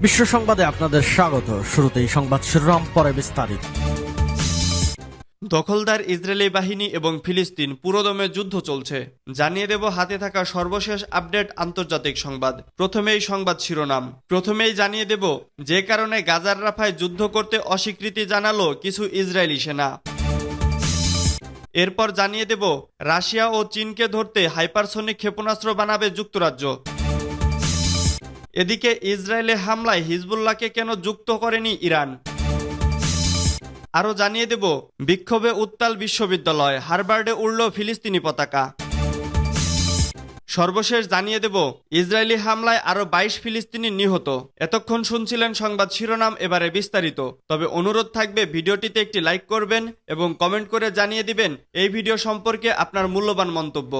বিশ্ব সংবাদে আপনাদের স্বাগত। শুরুতেই সংবাদ শিরোনাম, পরে বিস্তারিত। দখলদার ইসরায়েলি বাহিনী এবং ফিলিস্তিন পুরোদমে যুদ্ধ চলছে, জানিয়ে দেব হাতে থাকা সর্বশেষ আপডেট আন্তর্জাতিক সংবাদ। প্রথমেই সংবাদ শিরোনাম। প্রথমেই জানিয়ে দেব যে কারণে গাজার রাফায় যুদ্ধ করতে অস্বীকৃতি জানালো কিছু ইসরায়েলি সেনা। এরপর জানিয়ে দেব রাশিয়া ও চীনকে ধরতে হাইপারসনিক ক্ষেপণাস্ত্র বানাবে যুক্তরাজ্য। এদিকে ইসরায়েলে হামলায় হিজবুল্লাহকে কেন যুক্ত করেনি ইরান। আরও জানিয়ে দেব বিক্ষোভে উত্তাল বিশ্ববিদ্যালয়, হার্ভার্ডে উড়ল ফিলিস্তিনি পতাকা। সর্বশেষ জানিয়ে দেব ইসরায়েলি হামলায় আরও 22 ফিলিস্তিনি নিহত। এতক্ষণ শুনছিলেন সংবাদ শিরোনাম, এবারে বিস্তারিত। তবে অনুরোধ থাকবে ভিডিওটিতে একটি লাইক করবেন এবং কমেন্ট করে জানিয়ে দিবেন এই ভিডিও সম্পর্কে আপনার মূল্যবান মন্তব্য।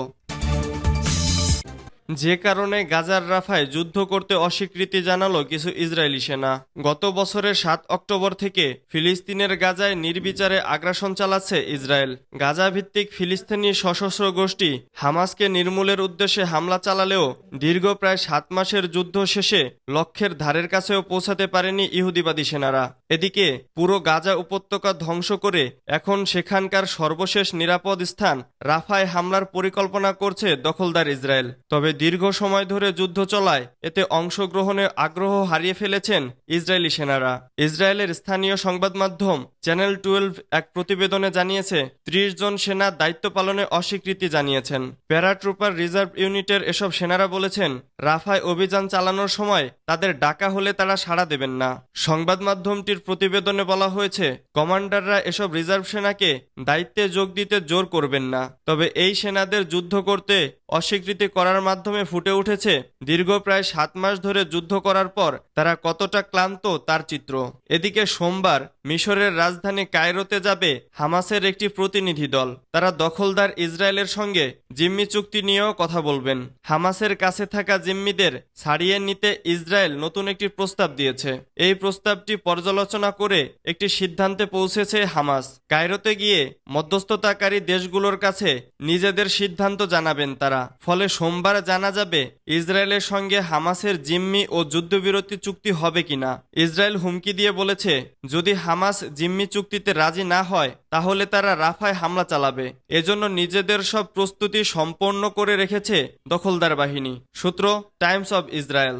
যে কারণে গাজার রাফায় যুদ্ধ করতে অস্বীকৃতি জানালো কিছু ইসরায়েলি সেনা। গত বছরের 7 অক্টোবর থেকে ফিলিস্তিনের গাজায় নির্বিচারে আগ্রাসন চালাচ্ছে ইসরায়েল। গাজা ভিত্তিক ফিলিস্তিনি সশস্ত্র গোষ্ঠী হামাসকে নির্মূলের উদ্দেশ্যে হামলা চালালেও দীর্ঘ প্রায় 7 মাসের যুদ্ধ শেষে লক্ষ্যের ধারের কাছেও পৌঁছাতে পারেনি ইহুদিবাদী সেনারা। এদিকে পুরো গাজা উপত্যকা ধ্বংস করে এখন সেখানকার সর্বশেষ নিরাপদ স্থান রাফায় হামলার পরিকল্পনা করছে দখলদার ইসরায়েল। তবে দীর্ঘ সময় ধরে যুদ্ধ চলায় এতে অংশগ্রহণে আগ্রহ হারিয়ে ফেলেছেন ইসরায়েলি সেনারা। ইসরায়েলের স্থানীয় সংবাদ মাধ্যম চ্যানেল 12 এক প্রতিবেদনে জানিয়েছে 30 জন সেনা দায়িত্ব পালনে অস্বীকৃতি জানিয়েছেন। প্যারাট্রুপার রিজার্ভ ইউনিটের এসব সেনারা বলেছেন রাফায় অভিযান চালানোর সময় তাদের ডাকা হলে তারা সাড়া দেবেন না। সংবাদ মাধ্যমটির প্রতিবেদনে বলা হয়েছে কমান্ডাররা এসব রিজার্ভ সেনাকে দায়িত্বে যোগ দিতে জোর করবেন না। তবে এই সেনাদের যুদ্ধ করতে অস্বীকৃতি করার মাধ্যমে ফুটে উঠেছে দীর্ঘ প্রায় 7 মাস ধরে যুদ্ধ করার পর তারা কতটা ক্লান্ত তার চিত্র। এদিকে সোমবার মিশরের রাজধানী কায়রোতে যাবে হামাসের একটি প্রতিনিধি দল। তারা দখলদার ইসরায়েলের সঙ্গে জিম্মি চুক্তি নিয়েও কথা বলবেন। হামাসের কাছে থাকা জিম্মিদের ছাড়িয়ে নিতে ইসরায়েল নতুন একটি প্রস্তাব দিয়েছে। এই প্রস্তাবটি পর্যালোচনা করে একটি সিদ্ধান্তে পৌঁছেছে হামাস। কায়রোতে গিয়ে মধ্যস্থতাকারী দেশগুলোর কাছে নিজেদের সিদ্ধান্ত জানাবেন তারা। ফলে সোমবার জানা যাবে ইসরায়েলের সঙ্গে হামাসের জিম্মি ও যুদ্ধবিরতি চুক্তি হবে কিনা। ইসরায়েল হুমকি দিয়ে বলেছে যদি হামাস জিম্মি চুক্তিতে রাজি না হয় তাহলে তারা রাফায় হামলা চালাবে। এজন্য নিজেদের সব প্রস্তুতি সম্পন্ন করে রেখেছে দখলদার বাহিনী। সূত্র টাইমস অব ইসরায়েল।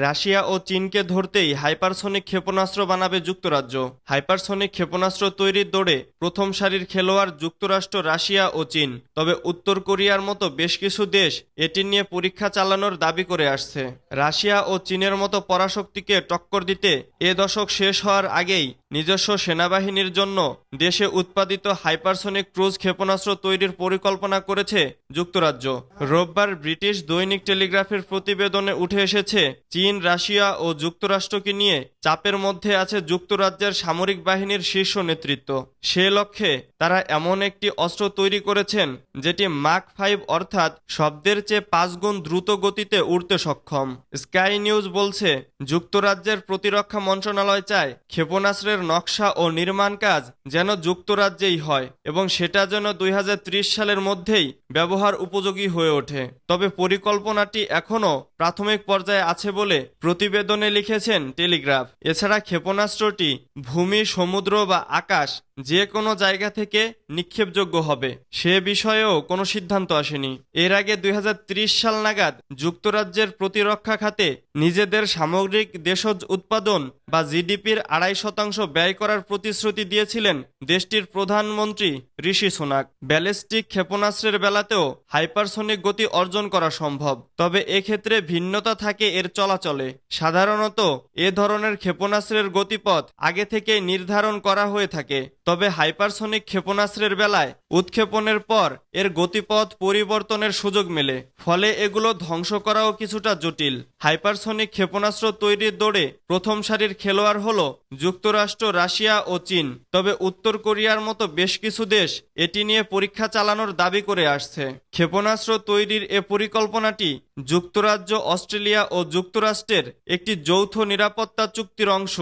রাশিয়া ও চীনকে ধরতেই হাইপারসনিক ক্ষেপণাস্ত্র বানাবে যুক্তরাজ্য। হাইপারসনিক ক্ষেপণাস্ত্র তৈরির দৌড়ে প্রথম সারির খেলোয়াড় যুক্তরাষ্ট্র, রাশিয়া ও চীন। তবে উত্তর কোরিয়ার মতো বেশ কিছু দেশ এটি নিয়ে পরীক্ষা চালানোর দাবি করে আসছে। রাশিয়া ও চীনের মতো পরাশক্তিকে টক্কর দিতে এ দশক শেষ হওয়ার আগেই নিজস্ব সেনাবাহিনীর জন্য দেশে উৎপাদিত হাইপারসনিক ক্রুজ ক্ষেপণাস্ত্র তৈরির পরিকল্পনা করেছে যুক্তরাজ্য। রোববার ব্রিটিশ দৈনিক টেলিগ্রাফের প্রতিবেদনে উঠে এসেছে চীন, রাশিয়া ও যুক্তরাষ্ট্রকে নিয়ে চাপের মধ্যে আছে যুক্তরাজ্যের সামরিক বাহিনীর শীর্ষ নেতৃত্ব। সে লক্ষ্যে তারা এমন একটি অস্ত্র তৈরি করেছেন যেটি মাক 5 অর্থাৎ শব্দের চেয়ে 5 গুণ দ্রুত গতিতে উড়তে সক্ষম। স্কাই নিউজ বলছে যুক্তরাজ্যের প্রতিরক্ষা মন্ত্রণালয় চায় ক্ষেপণাস্ত্রের নকশা ও নির্মাণ কাজ যেন যুক্তরাজ্যেই হয় এবং সেটা যেন 2030 সালের মধ্যেই ব্যবহার উপযোগী হয়ে ওঠে। তবে পরিকল্পনাটি এখনও প্রাথমিক পর্যায়ে আছে বলে প্রতিবেদনে লিখেছেন টেলিগ্রাফ। এছাড়া ক্ষেপণাস্ত্রটি ভূমি, সমুদ্র বা আকাশ যে কোনো জায়গা থেকে নিক্ষেপযোগ্য হবে সে বিষয়েও কোনো সিদ্ধান্ত আসেনি। এর আগে 2030 সাল নাগাদ যুক্তরাজ্যের প্রতিরক্ষা খাতে নিজেদের সামগ্রিক দেশজ উৎপাদন বা জিডিপির 2.5% ব্যয় করার প্রতিশ্রুতি দিয়েছিলেন দেশটির প্রধানমন্ত্রী ঋষি সুনাক। ব্যালিস্টিক ক্ষেপণাস্ত্রের বেলাতেও হাইপারসনিক গতি অর্জন করা সম্ভব, তবে এক্ষেত্রে ভিন্নতা থাকে এর চলাচলে। সাধারণত এ ধরনের ক্ষেপণাস্ত্রের গতিপথ আগে থেকে নির্ধারণ করা হয়ে থাকে, তবে হাইপারসনিক ক্ষেপণাস্ত্রের বেলায় উৎক্ষেপণের পর এর গতিপথ পরিবর্তনের সুযোগ মেলে, ফলে এগুলো ধ্বংস করাও কিছুটা জটিল। হাইপারসনিক ক্ষেপণাস্ত্র তৈরির দৌড়ে প্রথম সারির খেলোয়াড় হলো যুক্তরাষ্ট্র, রাশিয়া ও চীন। তবে উত্তর কোরিয়ার মতো বেশ কিছু দেশ এটি নিয়ে পরীক্ষা চালানোর দাবি করে আসছে। ক্ষেপণাস্ত্র তৈরির এ পরিকল্পনাটি যুক্তরাজ্য, অস্ট্রেলিয়া ও যুক্তরাষ্ট্রের একটি যৌথ নিরাপত্তা চুক্তির অংশ,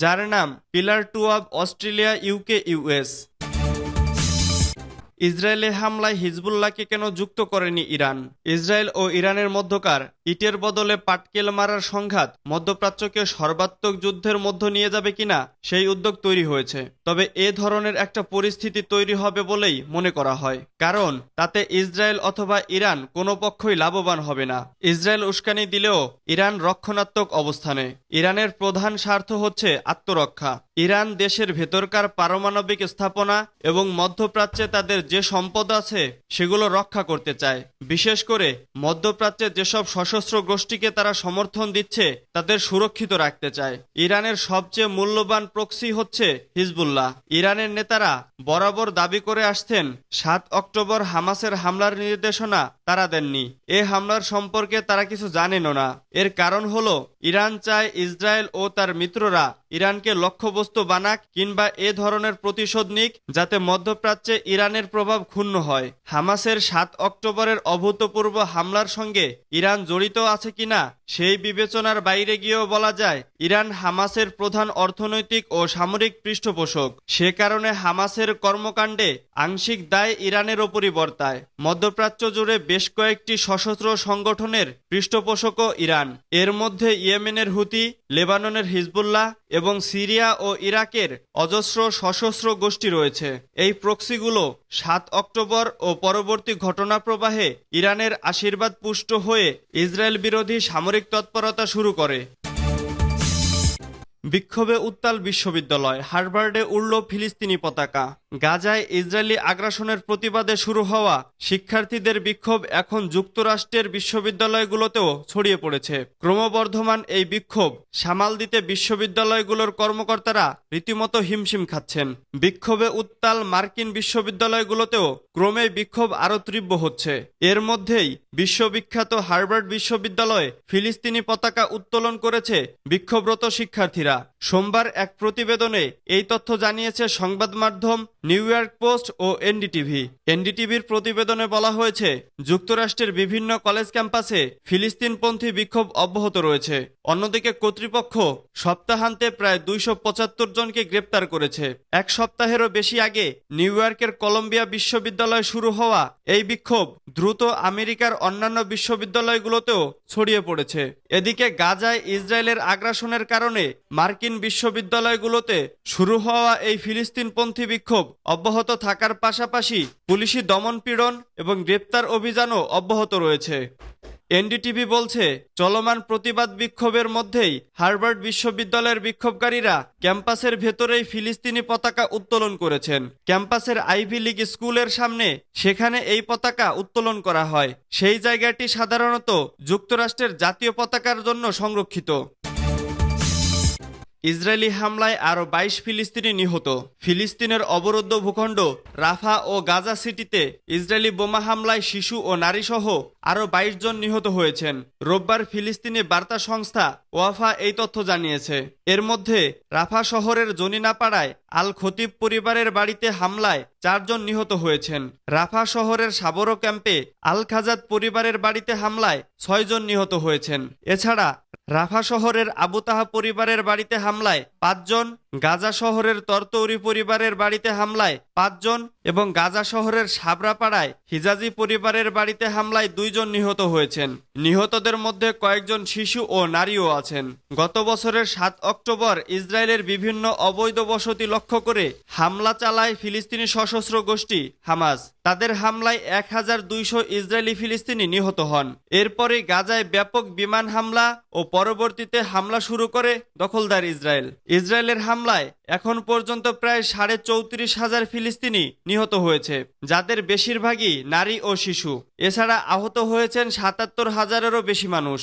যার নাম pillar 2 of Australia, UK, US. ইসরায়েলে হামলায় হিজবুল্লাহকে কেন যুক্ত করেনি ইরান? ইসরায়েল ও ইরানের মধ্যকার ইটের বদলে পাটকেল মারার সংঘাত মধ্যপ্রাচ্যকে সর্বাত্মক যুদ্ধের মধ্যে নিয়ে যাবে কিনা সেই উদ্যোগ তৈরি হয়েছে। তবে এ ধরনের একটা পরিস্থিতি তৈরি হবে বলেই মনে করা হয়, কারণ তাতে ইসরায়েল অথবা ইরান কোনো পক্ষই লাভবান হবে না। ইসরায়েল উস্কানি দিলেও ইরান রক্ষণাত্মক অবস্থানে। ইরানের প্রধান স্বার্থ হচ্ছে আত্মরক্ষা। ইরান দেশের ভেতরকার পারমাণবিক স্থাপনা এবং মধ্যপ্রাচ্যে তাদের যে সম্পদ আছে সেগুলো রক্ষা করতে চায়। বিশেষ করে মধ্যপ্রাচ্যে যেসব সশস্ত্র গোষ্ঠীকে তারা সমর্থন দিচ্ছে তাদের সুরক্ষিত রাখতে চায়। ইরানের সবচেয়ে মূল্যবান প্রক্সি হচ্ছে হিজবুল্লাহ। ইরানের নেতারা বরাবর দাবি করে আসছেন ৭ অক্টোবর হামাসের হামলার নির্দেশনা তারা দেননি। এ হামলার সম্পর্কে তারা কিছু জানেনও না। এর কারণ হলো ইরান চায় ইসরায়েল ও তার মিত্ররা ইরানকে লক্ষ্যবস্তু বানাক কিংবা এ ধরনের প্রতিশোধ নিক, যাতে মধ্যপ্রাচ্যে ইরানের প্রভাব ক্ষুণ্ণ হয়। হামাসের ৭ অক্টোবরের অভূতপূর্ব হামলার সঙ্গে ইরান জড়িত আছে কিনা সেই বিবেচনার বাইরে গিয়েও বলা যায় ইরান হামাসের প্রধান অর্থনৈতিক ও সামরিক পৃষ্ঠপোষক। সে কারণে হামাসের কর্মকাণ্ডে আংশিক দায় ইরানের ওপরই বর্তায়। মধ্যপ্রাচ্য জুড়ে বেশ কয়েকটি সশস্ত্র সংগঠনের পৃষ্ঠপোষকও ইরান। এর মধ্যে ইয়েমেনের হুতি, লেবাননের হিজবুল্লাহ এবং সিরিয়া ও ইরাকের অজস্র সশস্ত্র গোষ্ঠী রয়েছে। এই প্রক্সিগুলো ৭ অক্টোবর ও পরবর্তী ঘটনা প্রবাহে ইরানের আশীর্বাদ পুষ্ট হয়ে ইসরায়েল বিরোধী সামরিক তৎপরতা শুরু করে। বিক্ষোভে উত্তাল বিশ্ববিদ্যালয়, হার্ভার্ডে উড়ল ফিলিস্তিনি পতাকা। গাজায় ইসরায়েলি আগ্রাসনের প্রতিবাদে শুরু হওয়া শিক্ষার্থীদের বিক্ষোভ এখন যুক্তরাষ্ট্রের বিশ্ববিদ্যালয়গুলোতেও ছড়িয়ে পড়েছে। ক্রমবর্ধমান এই বিক্ষোভ সামাল দিতে বিশ্ববিদ্যালয়গুলোর কর্মকর্তারা রীতিমতো হিমশিম খাচ্ছেন। বিক্ষোভে উত্তাল মার্কিন বিশ্ববিদ্যালয়গুলোতেও ক্রমে বিক্ষোভ আরও তীব্র হচ্ছে। এর মধ্যেই বিশ্ববিখ্যাত হার্ভার্ড বিশ্ববিদ্যালয়ে ফিলিস্তিনি পতাকা উত্তোলন করেছে বিক্ষোভরত শিক্ষার্থীরা। সোমবার এক প্রতিবেদনে এই তথ্য জানিয়েছে সংবাদ মাধ্যম নিউ ইয়র্ক পোস্ট ও এনডিটিভি। এনডিটিভির প্রতিবেদনে বলা হয়েছে, যুক্তরাষ্ট্রের বিভিন্ন কলেজ ক্যাম্পাসে ফিলিস্তিনপন্থী বিক্ষোভ অব্যাহত রয়েছে। অন্যদিকে কর্তৃপক্ষ সপ্তাহান্তে প্রায় ২৭৫ জনকে গ্রেপ্তার করেছে। এক সপ্তাহেরও বেশি আগে নিউ ইয়র্কের কলম্বিয়া বিশ্ববিদ্যালয়ে শুরু হওয়া এই বিক্ষোভ দ্রুত আমেরিকার অন্যান্য বিশ্ববিদ্যালয়গুলোতেও ছড়িয়ে পড়েছে। এদিকে গাজায় ইসরায়েলের আগ্রাসনের কারণে মার্কিন বিশ্ববিদ্যালয়গুলোতে শুরু হওয়া এই ফিলিস্তিনপন্থী বিক্ষোভ অব্যাহত থাকার পাশাপাশি পুলিশি দমনপীড়ন এবং গ্রেপ্তার অভিযানও অব্যাহত রয়েছে। এনডিটিভি বলছে, চলমান প্রতিবাদ বিক্ষোভের মধ্যেই হার্ভার্ড বিশ্ববিদ্যালয়ের বিক্ষোভকারীরা ক্যাম্পাসের ভেতরেই ফিলিস্তিনি পতাকা উত্তোলন করেছেন। ক্যাম্পাসের আইভি লীগ স্কুলের সামনে সেখানে এই পতাকা উত্তোলন করা হয়। সেই জায়গাটি সাধারণত যুক্তরাষ্ট্রের জাতীয় পতাকার জন্য সংরক্ষিত। ইসরায়েলি হামলায় আরও ২২ ফিলিস্তিনি নিহত। ফিলিস্তিনের অবরুদ্ধ ভূখণ্ড রাফা ও গাজা সিটিতে ইসরায়েলি বোমা হামলায় শিশু ও নারীসহ আরও ২২ জন নিহত হয়েছেন। রোববার ফিলিস্তিনি বার্তা সংস্থা ওয়াফা এই তথ্য জানিয়েছে। এর মধ্যে রাফা শহরের জনিনাপাড়ায় আল খতিব পরিবারের বাড়িতে হামলায় ৪ জন নিহত হয়েছেন। রাফা শহরের সাবরো ক্যাম্পে আল খাজাত পরিবারের বাড়িতে হামলায় ৬ জন নিহত হয়েছেন। এছাড়া রাফা শহরের আবু তাহা পরিবারের বাড়িতে হামলায় ৫ জন, গাজা শহরের তরতৌরি পরিবারের বাড়িতে হামলায় ৫ জন এবং গাজা শহরের সাবরাপাড়ায় হিজাজি পরিবারের বাড়িতে হামলায় ২ জন নিহত হয়েছেন। নিহতদের মধ্যে কয়েকজন শিশু ও নারীও আছেন। গত বছরের ৭ অক্টোবর ইসরায়েলের বিভিন্ন অবৈধ বসতি লক্ষ্য করে হামলা চালায় ফিলিস্তিনি সশস্ত্র গোষ্ঠী হামাস। তাদের হামলায় ১,২০০ ইসরায়েলি ফিলিস্তিনি নিহত হন। এরপরে গাজায় ব্যাপক বিমান হামলা ও পরবর্তীতে হামলা শুরু করে দখলদার ইসরায়েল। ইসরায়েলের হামলায় এখন পর্যন্ত প্রায় ৩৪,৫০০ ফিলিস্তিনি নিহত হয়েছে, যাদের বেশিরভাগই নারী ও শিশু। এছাড়া আহত হয়েছেন ৭৭,০০০-এরও বেশি মানুষ।